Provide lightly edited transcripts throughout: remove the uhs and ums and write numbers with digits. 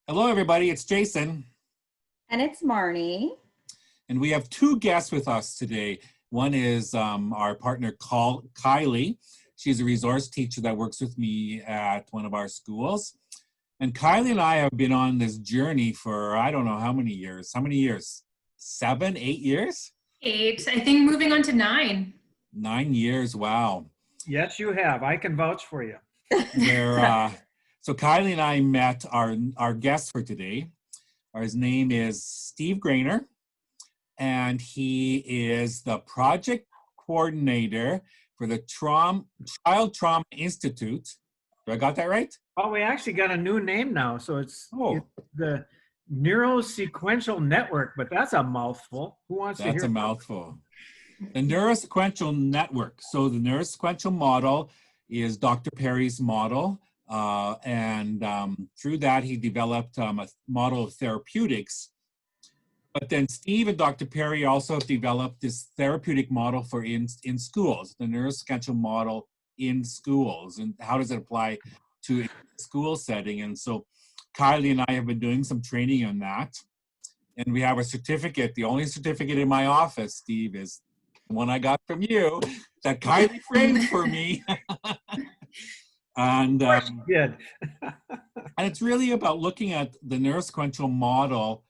Hello, everybody. It's Jason. And it's Marnie. And we have two guests with us today. One is our partner, Kylie. She's a resource teacher that works with me at one of our schools. And Kylie and I have been on this journey for, I don't know how many years. How many years? 7, 8 years? 8. I think moving on to 9. 9 years. Wow. Yes, you have. I can vouch for you. So Kylie and I met our guest for today. His name is Steve Graner, and he is the project coordinator for the Child Trauma Institute. I got that right? Oh, we actually got a new name now. So it's the Neurosequential Network, but that's a mouthful. Who wants to hear? That's a mouthful. The Neurosequential Network. So the Neurosequential model is Dr. Perry's model. And through that, he developed a model of therapeutics. But then Steve and Dr. Perry also have developed this therapeutic model for in schools, the neurosequential model in schools. And how does it apply to a school setting? And so Kylie and I have been doing some training on that. And we have a certificate. The only certificate in my office, Steve, is the one I got from you that Kylie framed for me. And Good. and it's really about looking at the neurosequential model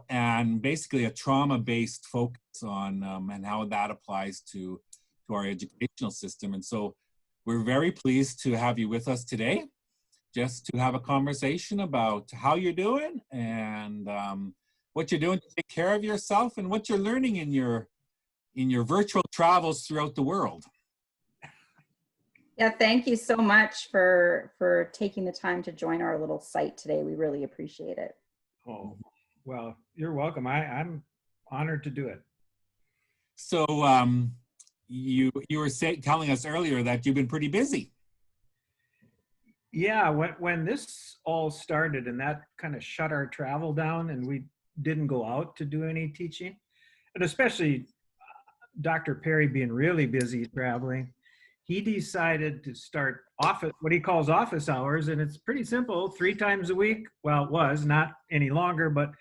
and basically a trauma-based focus on and how that applies to our educational system. And so we're very pleased to have you with us today, just to have a conversation about how you're doing and what you're doing to take care of yourself and what you're learning in your virtual travels throughout the world. Yeah, thank you so much for taking the time to join our little site today. We really appreciate it. Oh, well, you're welcome. I'm honored to do it. So you were telling us earlier that you've been pretty busy. Yeah, when this all started and that kind of shut our travel down and we didn't go out to do any teaching, and especially Dr. Perry being really busy traveling, he decided to start what he calls office hours, and it's pretty simple, 3 times a week. Well, it was not any longer, but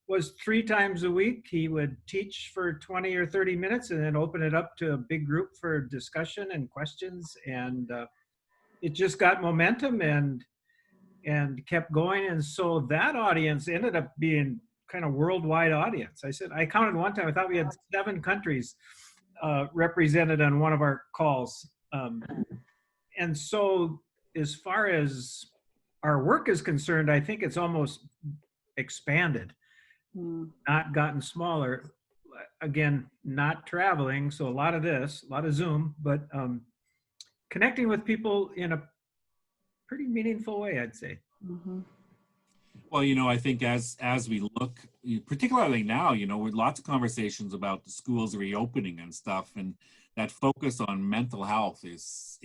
was 3 times a week. He would teach for 20 or 30 minutes and then open it up to a big group for discussion and questions. And it just got momentum and kept going. And so that audience ended up being kind of worldwide audience. I counted one time, I thought we had 7 countries represented on one of our calls. And so as far as our work is concerned, I think it's almost expanded, not gotten smaller. Again, not traveling, so a lot of Zoom, but connecting with people in a pretty meaningful way, I'd say. Mm-hmm. Well, I think as we look, particularly now, with lots of conversations about the schools reopening and stuff, and that focus on mental health is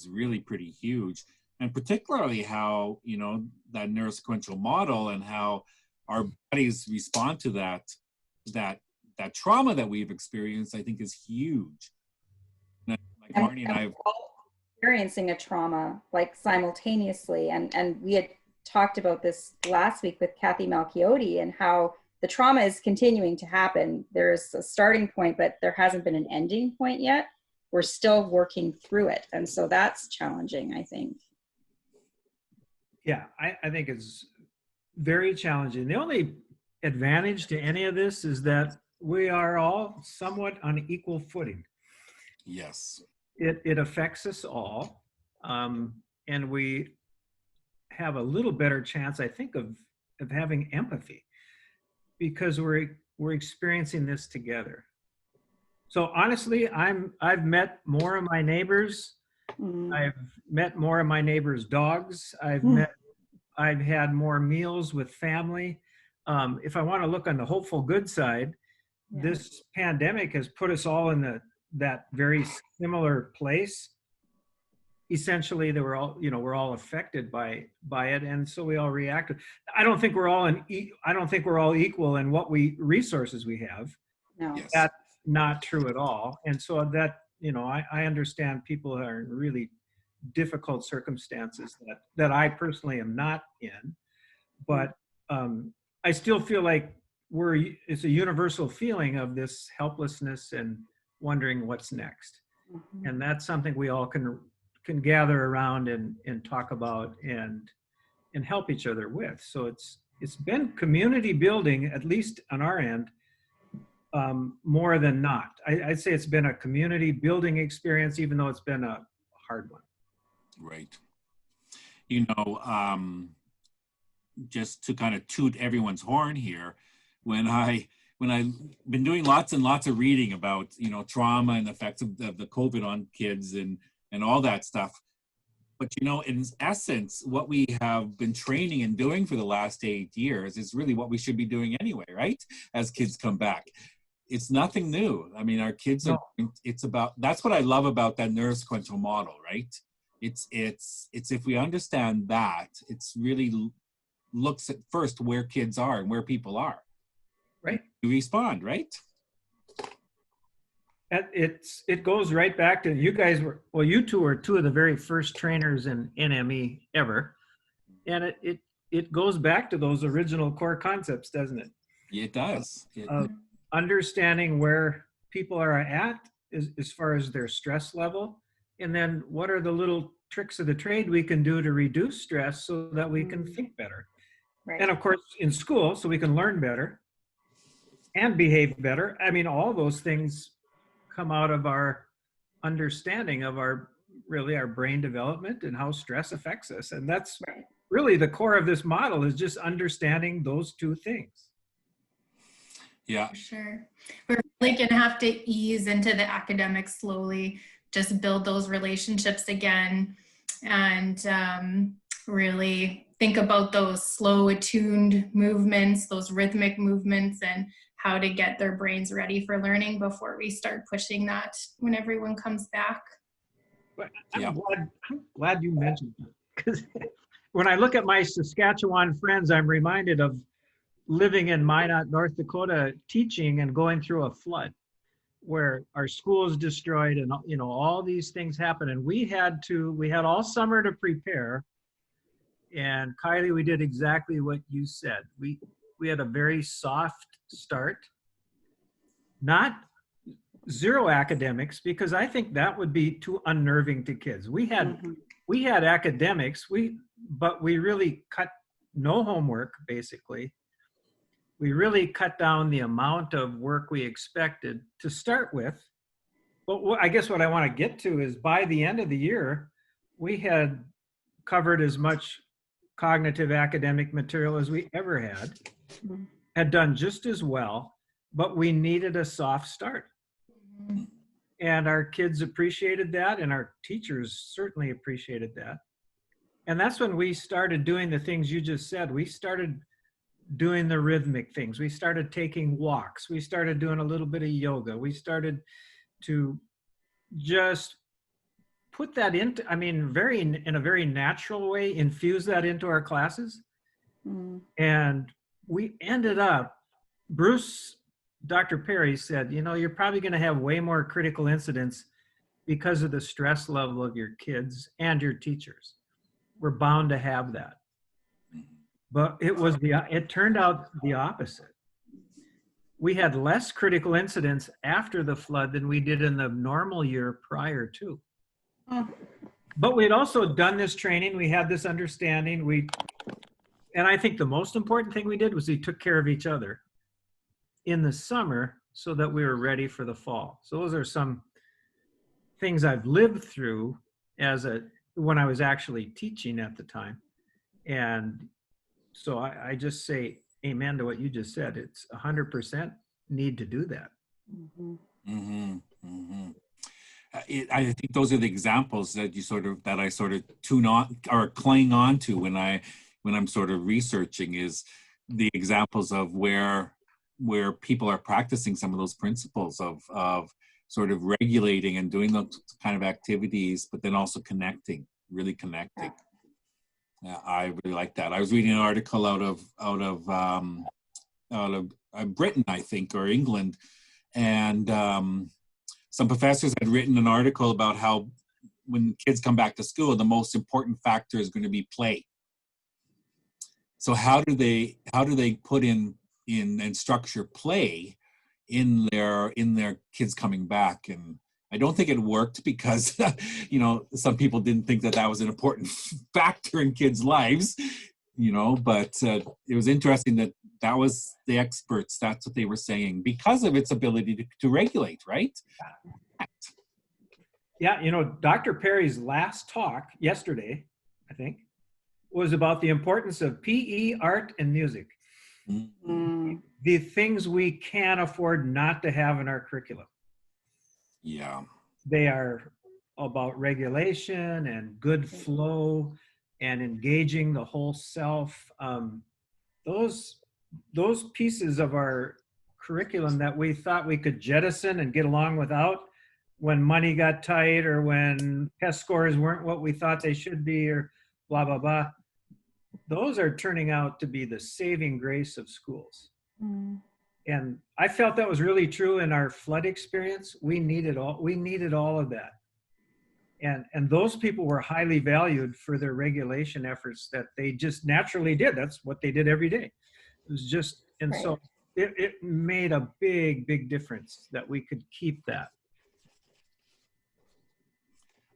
really pretty huge, and particularly how that neurosequential model and how our bodies respond to that trauma that we've experienced, I think, is huge. Like Marnie and I have experiencing a trauma like simultaneously, and we had talked about this last week with Kathy Malchiotti and how the trauma is continuing to happen. There's a starting point, but there hasn't been an ending point yet. We're still working through it. And so that's challenging, I think. Yeah, I think it's very challenging. The only advantage to any of this is that we are all somewhat on equal footing. Yes. It affects us all. And we have a little better chance, I think, of having empathy, because we're experiencing this together. So honestly, I've met more of my neighbors. I've met more of my neighbors' dogs. I've had more meals with family. If I want to look on the hopeful good side, this pandemic has put us all in that very similar place. Essentially, we're all affected by it, and so we all react. I don't think we're all equal in what resources we have. No. Yes. That's not true at all. And so that I understand people are in really difficult circumstances that I personally am not in. but I still feel like it's a universal feeling of this helplessness and wondering what's next. Mhm. And that's something we all can gather around and talk about and help each other with. So it's been community building, at least on our end, more than not. I'd say it's been a community building experience, even though it's been a hard one. Right. You know, just to kind of toot everyone's horn here, when I've been doing lots and lots of reading about, you know, trauma and the effects of the COVID on kids and all that stuff. But, you know, in essence, what we have been training and doing for the last 8 years is really what we should be doing anyway, right? As kids come back. It's nothing new. I mean, our kids are, it's about, that's what I love about that neurosequential model, right? It's if we understand that, it's really looks at first where kids are and where people are. Right. You respond, right? It goes right back to you guys well, you two are two of the very first trainers in NME ever. And it goes back to those original core concepts, doesn't it? It does. Understanding where people are at as far as their stress level. And then what are the little tricks of the trade we can do to reduce stress so that we can think better? Right. And of course, in school, so we can learn better and behave better. I mean, all those things come out of our understanding of our brain development and how stress affects us. And that's Right. really the core of this model, is just understanding those two things. Yeah. For sure. We're really going to have to ease into the academics slowly, just build those relationships again, and really think about those slow attuned movements, those rhythmic movements, and how to get their brains ready for learning before we start pushing that when everyone comes back. But I'm glad you mentioned that, because when I look at my Saskatchewan friends, I'm reminded of living in Minot, North Dakota, teaching and going through a flood where our school is destroyed and, you know, all these things happen. And we had all summer to prepare. And Kylie, we did exactly what you said. We had a very soft start, not zero academics, because I think that would be too unnerving to kids. We had academics, but we really cut no homework, basically. We really cut down the amount of work we expected to start with. But I guess what I want to get to is by the end of the year, we had covered as much cognitive academic material as we ever had done just as well, but we needed a soft start. And our kids appreciated that, and our teachers certainly appreciated that. And that's when we started doing the things you just said. We started doing the rhythmic things. We started taking walks. We started doing a little bit of yoga. We started to just put that into, I mean, in a very natural way, infuse that into our classes. And we ended up, Dr. Perry said, you know, you're probably going to have way more critical incidents because of the stress level of your kids and your teachers. We're bound to have that. But it turned out the opposite. We had less critical incidents after the flood than we did in the normal year prior to. But we had also done this training. We had this understanding. And I think the most important thing we did was we took care of each other in the summer so that we were ready for the fall. So those are some things I've lived through when I was actually teaching at the time. And so I just say amen to what you just said. It's 100% need to do that. I think those are the examples that I sort of tune on or cling on to when I'm sort of researching, is the examples of where people are practicing some of those principles of sort of regulating and doing those kind of activities, but then also really connecting. Yeah, I really like that. I was reading an article out of Britain, I think, or England, and some professors had written an article about how when kids come back to school, the most important factor is going to be play. So how do they put in and structure play in their kids coming back? And I don't think it worked because some people didn't think that was an important factor in kids' lives, but it was interesting that was the experts, that's what they were saying, because of its ability to regulate, right? Yeah, Dr. Perry's last talk yesterday, I think, was about the importance of PE, art, and music. Mm. The things we can't afford not to have in our curriculum. Yeah. They are about regulation and good flow and engaging the whole self. Those pieces of our curriculum that we thought we could jettison and get along without when money got tight or when test scores weren't what we thought they should be or blah, blah, blah. Those are turning out to be the saving grace of schools. Mm. And I felt that was really true in our flood experience. We needed all of that. And those people were highly valued for their regulation efforts that they just naturally did. That's what they did every day. It was just, and Right. so it made a big, big difference that we could keep that.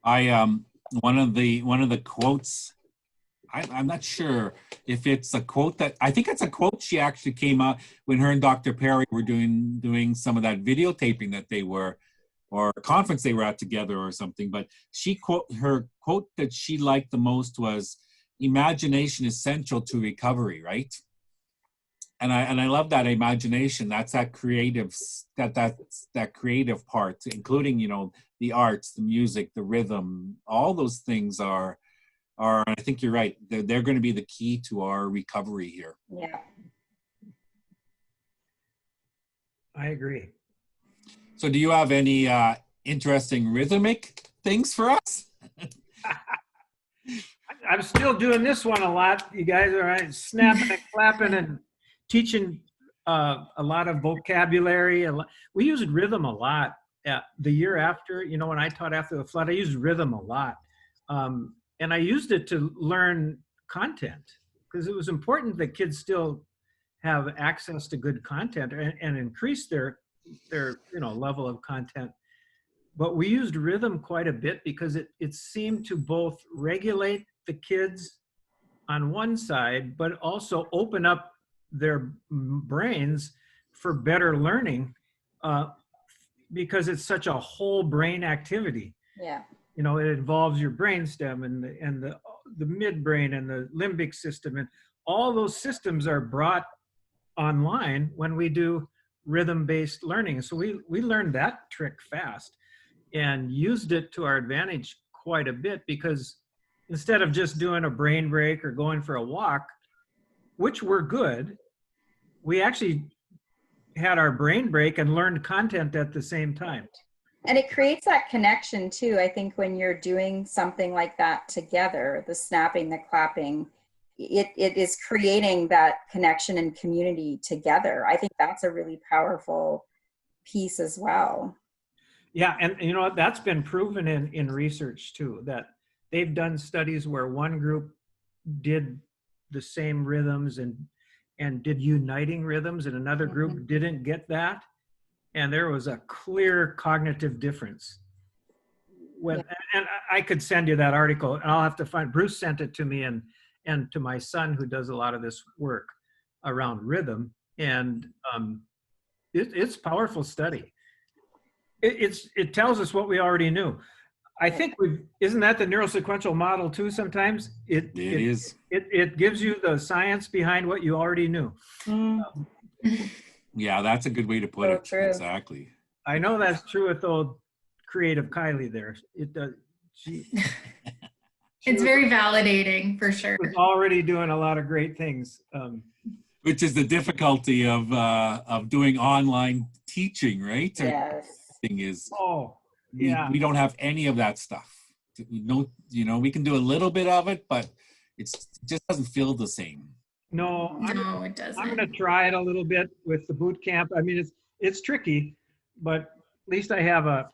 One of the quotes, I'm not sure if it's a quote I think it's a quote she actually came out when her and Dr. Perry were doing some of that videotaping that they were, or a conference they were at together or something, but her quote that she liked the most was, "Imagination is central to recovery," right? And I love that imagination. That's that creative, that creative part, including, the arts, the music, the rhythm, all those things are, I think you're right. They're going to be the key to our recovery here. Yeah. I agree. So do you have any interesting rhythmic things for us? I'm still doing this one a lot. You guys are right, snapping and clapping and teaching a lot of vocabulary. We used rhythm a lot. The year after, when I taught after the flood, I used rhythm a lot. And I used it to learn content because it was important that kids still have access to good content and increase their level of content. But we used rhythm quite a bit because it seemed to both regulate the kids on one side, but also open up their brains for better learning because it's such a whole brain activity. Yeah. It involves your brainstem and the midbrain and the limbic system, and all those systems are brought online when we do rhythm-based learning. So we learned that trick fast and used it to our advantage quite a bit, because instead of just doing a brain break or going for a walk, which were good, we actually had our brain break and learned content at the same time. And it creates that connection too. I think when you're doing something like that together, the snapping, the clapping, it is creating that connection and community together. I think that's a really powerful piece as well. Yeah, and that's been proven in research too, that they've done studies where one group did the same rhythms and did uniting rhythms, and another group didn't get that. And there was a clear cognitive difference. And I could send you that article, and I'll have to find, Bruce sent it to me and to my son, who does a lot of this work around rhythm. And it's a powerful study. It tells us what we already knew. I think isn't that the neurosequential model too sometimes? It is. It gives you the science behind what you already knew. Yeah, that's a good way to put it. True. Exactly. I know that's true with old creative Kylie there. It does. It's very validating for sure. Was already doing a lot of great things. Which is the difficulty of doing online teaching, right? Yes. Thing is, we don't have any of that stuff. We can do a little bit of it, but it just doesn't feel the same. No, it doesn't. I'm going to try it a little bit with the boot camp. I mean, it's tricky, but at least I have a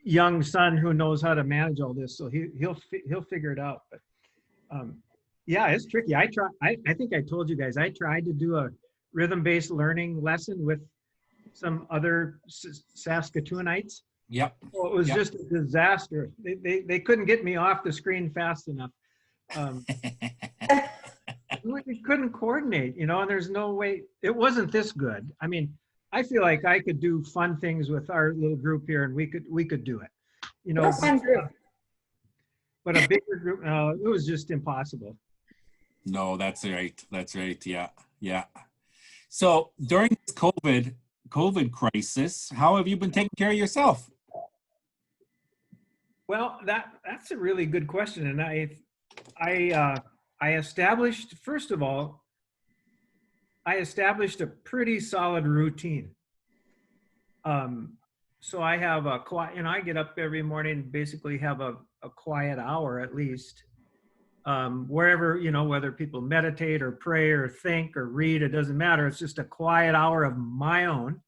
young son who knows how to manage all this, so he'll figure it out. But Yeah, it's tricky. I think I told you guys, I tried to do a rhythm-based learning lesson with some other Saskatoonites. Yep. Well, it was Yep. just a disaster. They couldn't get me off the screen fast enough. We couldn't coordinate, and there's no way, it wasn't this good. I mean, I feel like I could do fun things with our little group here, and we could do it, What a fun group. but a bigger group, it was just impossible. No, that's right. That's right. Yeah. Yeah. So during this COVID crisis, how have you been taking care of yourself? Well, that's a really good question, and I established, first of all, I established a pretty solid routine. So I have a quiet, I get up every morning, basically have a quiet hour at least, wherever, whether people meditate or pray or think or read, it doesn't matter. It's just a quiet hour of my own.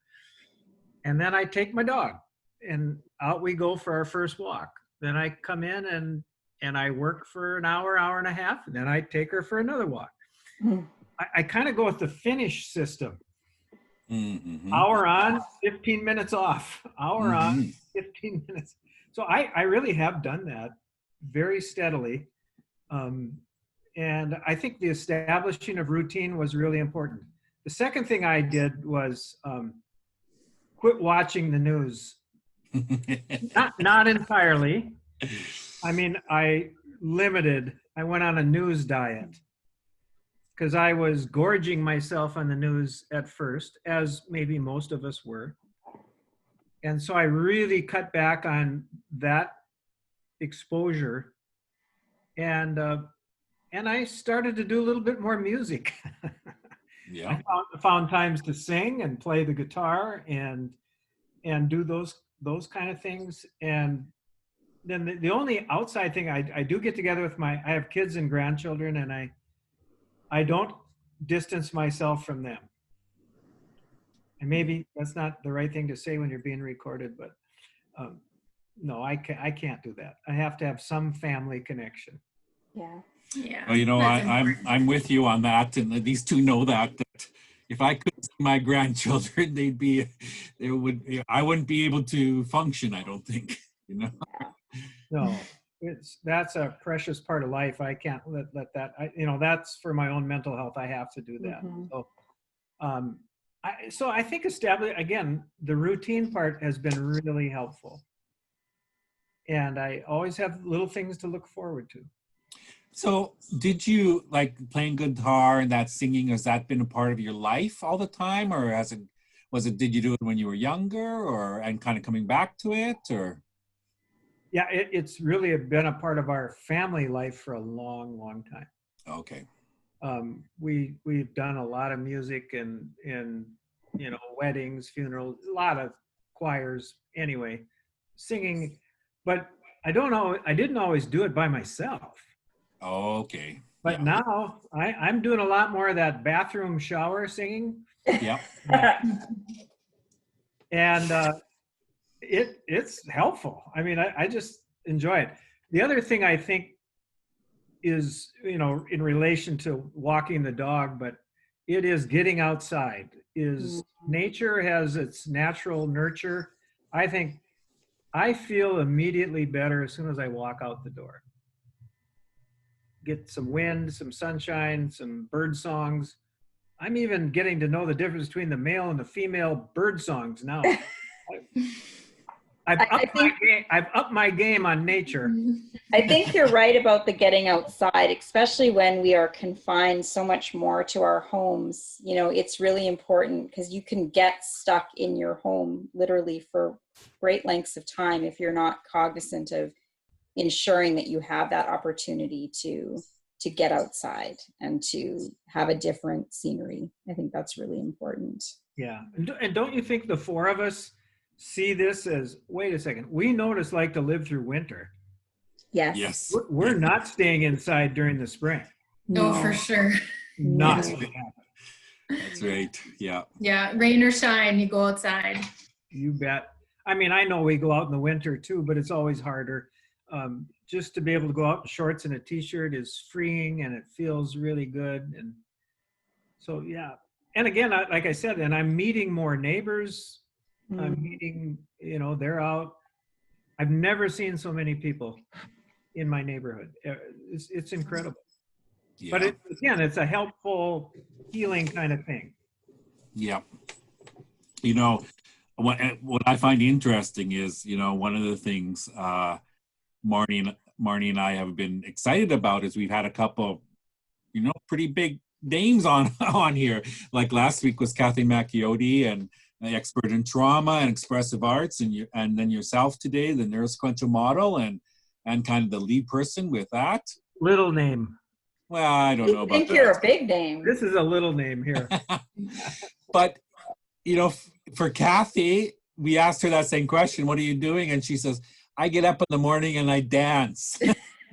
And then I take my dog and out we go for our first walk. Then I come in and I work for an hour, hour and a half, and then I take her for another walk. I kind of go with the Finnish system. Mm-hmm. Hour on, 15 minutes off. Hour on, 15 minutes. So I really have done that very steadily. And I think the establishing of routine was really important. The second thing I did was quit watching the news. Not entirely. I mean, I went on a news diet because I was gorging myself on the news at first, as maybe most of us were. And so I really cut back on that exposure. And I started to do a little bit more music. Yeah. I found times to sing and play the guitar and do those kind of things. And then the only outside thing I do get together with I have kids and grandchildren, and I don't distance myself from them. And maybe that's not the right thing to say when you're being recorded, but no, I can't do that. I have to have some family connection. Yeah. Yeah. Well, that's I'm with you on that, and these two know that if I couldn't see my grandchildren, I wouldn't be able to function, I don't think, No, that's a precious part of life. I can't let that, that's for my own mental health. I have to do that. Mm-hmm. So I think again, the routine part has been really helpful. And I always have little things to look forward to. So did you like playing guitar and that singing, has that been a part of your life all the time, or did you do it when you were younger and kind of coming back to it, or? Yeah, it's really been a part of our family life for a long, long time. Okay. We've done a lot of music and weddings, funerals, a lot of choirs, anyway, singing, but I didn't always do it by myself. Okay. But now I'm doing a lot more of that bathroom shower singing. Yeah. And it's helpful. I mean, I just enjoy it. The other thing I think is, in relation to walking the dog, but it is getting outside. Nature has its natural nurture. I think I feel immediately better as soon as I walk out the door. Get some wind, some sunshine, some bird songs. I'm even getting to know the difference between the male and the female bird songs now. I've upped my game on nature. I think you're right about the getting outside, especially when we are confined so much more to our homes. It's really important because you can get stuck in your home literally for great lengths of time if you're not cognizant of ensuring that you have that opportunity to get outside and to have a different scenery. I think that's really important. Yeah. And don't you think the four of us see this as, wait a second, we know what it's like to live through winter. Yes. Yes. We're not staying inside during the spring. No, for sure. Not. That's right. Yeah. Yeah. Rain or shine, you go outside. You bet. I mean, I know we go out in the winter too, but it's always harder. just to be able to go out in shorts and a t-shirt is freeing, and it feels really good. And so, yeah. And again, like I said, and I'm meeting more neighbors. I'm meeting, you know, they're out. I've never seen so many people in my neighborhood. It's incredible. Yeah. But again, it's a helpful, healing kind of thing. Yeah. You know, what I find interesting is, you know, one of the things Marnie and I have been excited about is we've had a couple, you know, pretty big names on here. Like last week was Kathy Macchiotti, and an expert in trauma and expressive arts, and then yourself today, the neurosequential model, and kind of the lead person with that. Little name. Well, I don't know about that. I think you're a big name. This is a little name here. But, you know, for Kathy, we asked her that same question, what are you doing? And she says, I get up in the morning and I dance.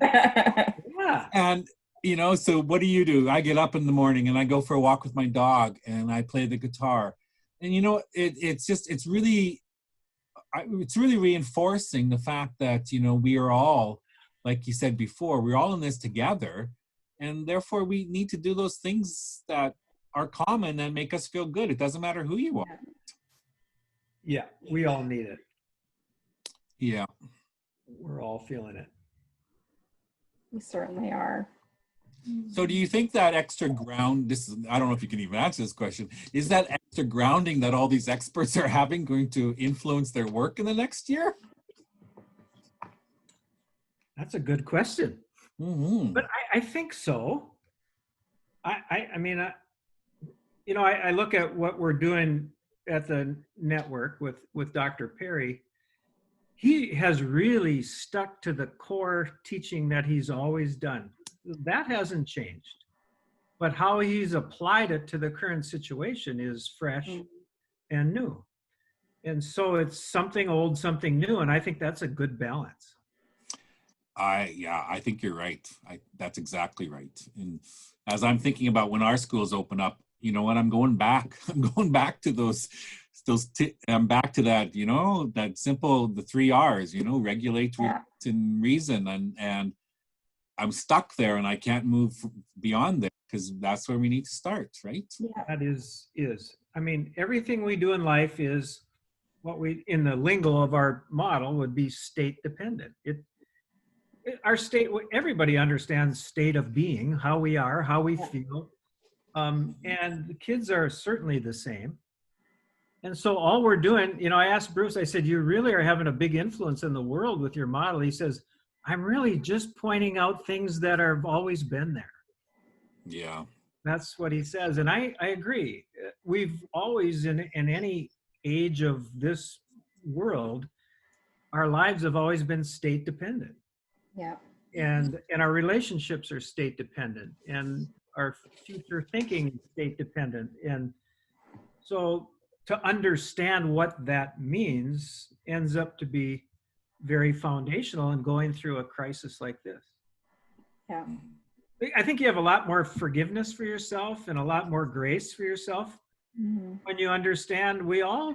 Yeah. And, you know, so what do? I get up in the morning and I go for a walk with my dog and I play the guitar. And, you know, it's really reinforcing the fact that, you know, we are all, like you said before, we're all in this together. And therefore we need to do those things that are common and make us feel good. It doesn't matter who you are. Yeah, we all need it. Yeah. We're all feeling it. We certainly are. So do you think that extra ground, I don't know if you can even answer this question, is that extra grounding that all these experts are having going to influence their work in the next year? That's a good question. Mm-hmm. But I think so. I mean, you know, I look at what we're doing at the network with Dr. Perry. He has really stuck to the core teaching that he's always done. That hasn't changed. But how he's applied it to the current situation is fresh and new. And so it's something old, something new. And I think that's a good balance. I think you're right. That's exactly right. And as I'm thinking about when our schools open up, you know what, I'm going back to those, I'm back to that, you know, that simple, the 3 R's, you know, regulate, relate, and reason. And I'm stuck there and I can't move beyond there because that's where we need to start, right? Yeah. That is. I mean, everything we do in life is what we, in the lingo of our model, would be state dependent. Our state, everybody understands state of being, how we are, how we feel. And the kids are certainly the same. And so all we're doing, you know, I asked Bruce, I said, you really are having a big influence in the world with your model. He says, I'm really just pointing out things that have always been there. Yeah. That's what he says. And I agree. We've always, in any age of this world, our lives have always been state dependent. Yeah. And our relationships are state dependent, and our future thinking is state dependent. And so to understand what that means ends up to be very foundational in going through a crisis like this. Yeah. I think you have a lot more forgiveness for yourself and a lot more grace for yourself when you understand we all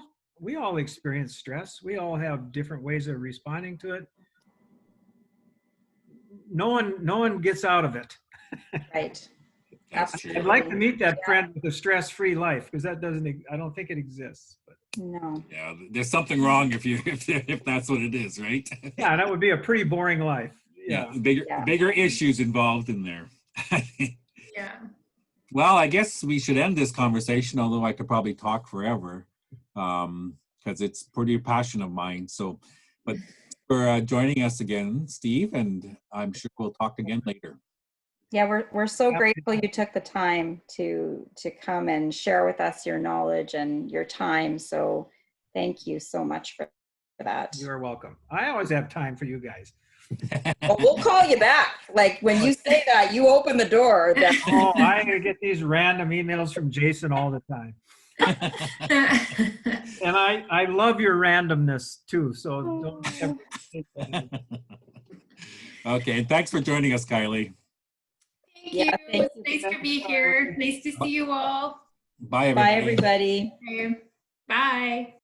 experience stress. We all have different ways of responding to it. No one gets out of it. Right. That's true. I'd like to meet that friend with a stress-free life, because I don't think it exists. But. No. Yeah, there's something wrong if that's what it is, right? Yeah, that would be a pretty boring life. Yeah. Bigger issues involved in there. Yeah. Well, I guess we should end this conversation, although I could probably talk forever, because it's pretty passion of mine. So, but for joining us again, Steve, and I'm sure we'll talk again later. Yeah, we're so grateful you took the time to come and share with us your knowledge and your time. So thank you so much for that. You're welcome. I always have time for you guys. Well, we'll call you back. Like when you say that, you open the door. Oh, I get these random emails from Jason all the time. And I love your randomness too. So don't ever take that. Okay, and thanks for joining us, Kylie. Thank you. It's nice to be here. Nice to see you all. Bye, everybody. Bye, everybody. Okay. Bye.